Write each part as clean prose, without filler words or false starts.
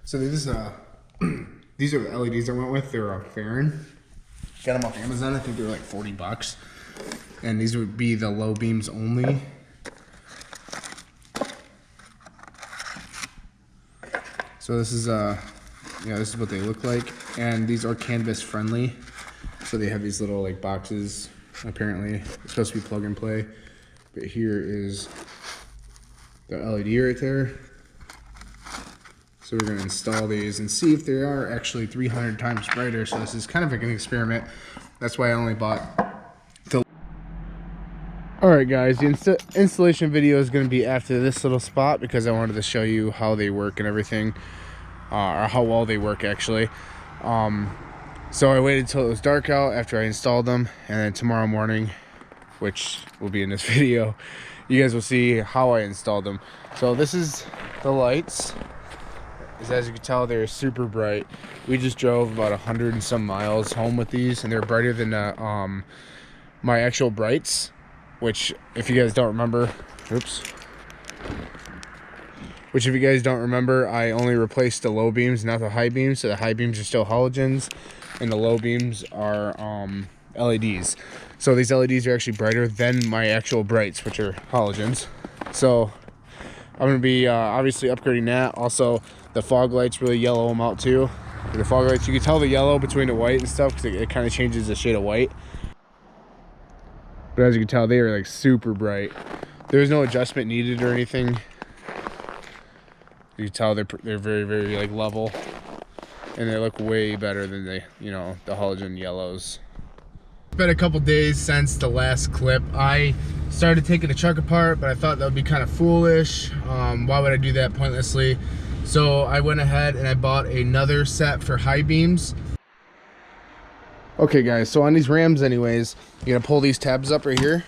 So these are the LEDs I went with. They're Fahren. Got them off Amazon. I think they were like 40 bucks. And these would be the low beams only. So this is this is what they look like. And these are Canbus friendly. So they have these little like boxes. Apparently it's supposed to be plug and play. But here is the LED right there. So we're gonna install these and see if they are actually 300 times brighter. So this is kind of like an experiment. That's why I only bought the... Alright guys, the installation video is gonna be after this little spot because I wanted to show you how they work and everything. Or how well they work actually. So I waited till it was dark out after I installed them, and then tomorrow morning, which will be in this video, you guys will see how I installed them. So this is the lights. As you can tell, they're super bright. We just drove about 100 and some miles home with these, and they're brighter than my actual brights, which if you guys don't remember, I only replaced the low beams, not the high beams. So the high beams are still halogens, and the low beams are LEDs. So these LEDs are actually brighter than my actual brights, which are halogens. So I'm going to be obviously upgrading that. Also, the fog lights really yellow them out too. The fog lights, you can tell the yellow between the white and stuff because it kind of changes the shade of white. But as you can tell, they are like super bright. There's no adjustment needed or anything. You can tell they're very, very like level, and they look way better than the halogen yellows. It's been a couple days since the last clip. I started taking the truck apart, but I thought that would be kind of foolish. Why would I do that pointlessly? So I went ahead and I bought another set for high beams. Okay guys, so on these Rams anyways, you're gonna pull these tabs up right here.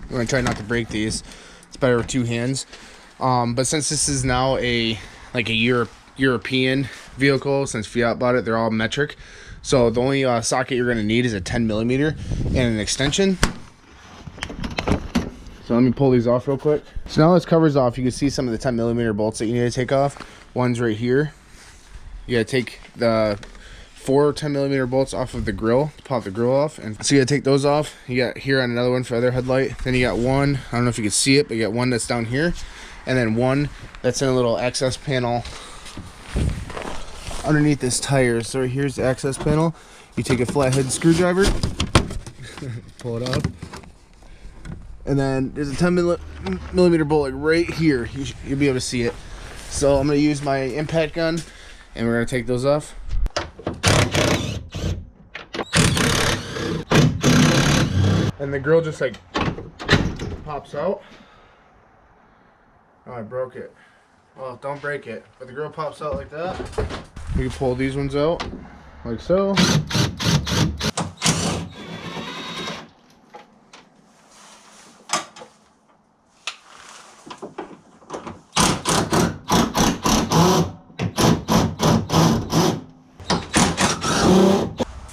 I'm gonna try not to break these. It's better with two hands. But since this is now a European vehicle, since Fiat bought it, they're all metric. So the only socket you're gonna need is a 10mm and an extension. So let me pull these off real quick. So now this covers off, you can see some of the 10mm bolts that you need to take off. One's right here. You gotta take the 4 10mm bolts off of the grill to pop the grill off. And so you gotta take those off. You got here on another one for other headlight. Then you got one, I don't know if you can see it, but you got one that's down here. And then one that's in a little access panel underneath this tire. So right here's the access panel. You take a flathead screwdriver, pull it off. And then there's a 10mm bolt like right here. You'll be able to see it. So I'm gonna use my impact gun, and we're gonna take those off. And the grill just like pops out. Oh, I broke it. Well, don't break it. But the grill pops out like that. You can pull these ones out like so.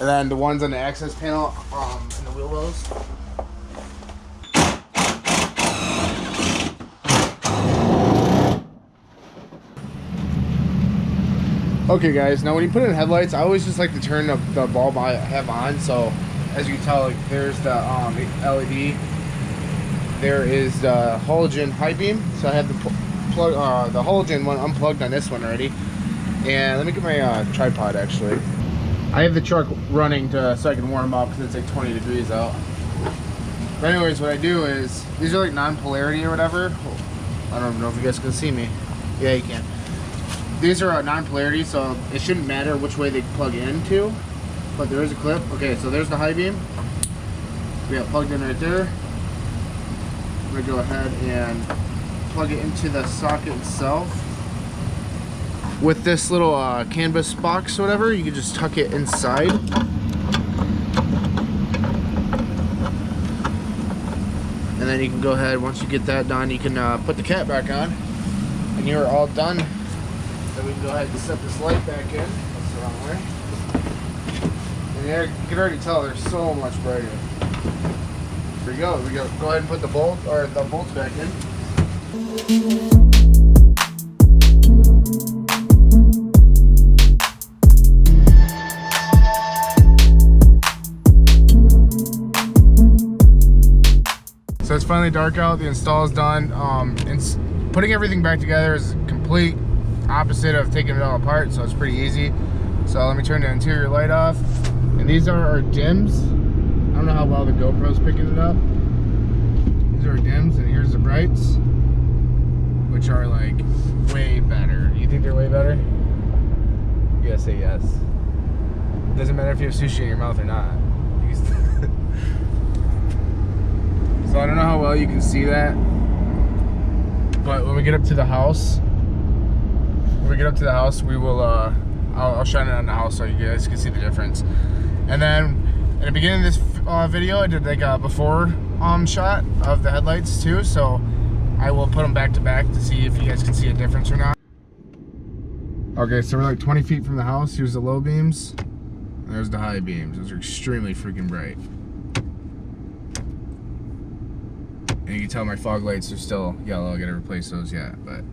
And then the ones on the access panel and the wheel wells. Okay guys, now when you put in headlights, I always just like to turn the bulb I have on. So as you can tell, like, there's the LED. There is the halogen high beam. So I have the halogen one unplugged on this one already. And let me get my tripod actually. I have the truck running so I can warm them up because it's like 20 degrees out. But anyways, what I do is, these are like non-polarity or whatever. I don't know if you guys can see me. Yeah, you can. These are non-polarity, so it shouldn't matter which way they plug into. But there is a clip. Okay, so there's the high beam. We have plugged in right there. I'm gonna go ahead and plug it into the socket itself. With this little Canbus box or whatever, you can just tuck it inside. And then you can go ahead, once you get that done, you can put the cap back on. And you're all done. Then we can go ahead and set this light back in. That's the wrong way. And there, you can already tell they're so much brighter. Here we go. Go ahead and put the bolts back in. So it's finally dark out. The install is done. And putting everything back together is complete opposite of taking it all apart. So it's pretty easy. So let me turn the interior light off. And these are our dims. I don't know how well the GoPro's picking it up. These are our dims, and here's the brights, which are like way better. You think they're way better? You gotta say yes. It doesn't matter if you have sushi in your mouth or not. So I don't know how well you can see that, but when we get up to the house, we will. I'll shine it on the house so you guys can see the difference. And then in the beginning of this video, I did like a before shot of the headlights too. So I will put them back to back to see if you guys can see a difference or not. Okay, so we're like 20 feet from the house. Here's the low beams. There's the high beams. Those are extremely freaking bright. And you can tell my fog lights are still yellow. I gotta replace those yet, but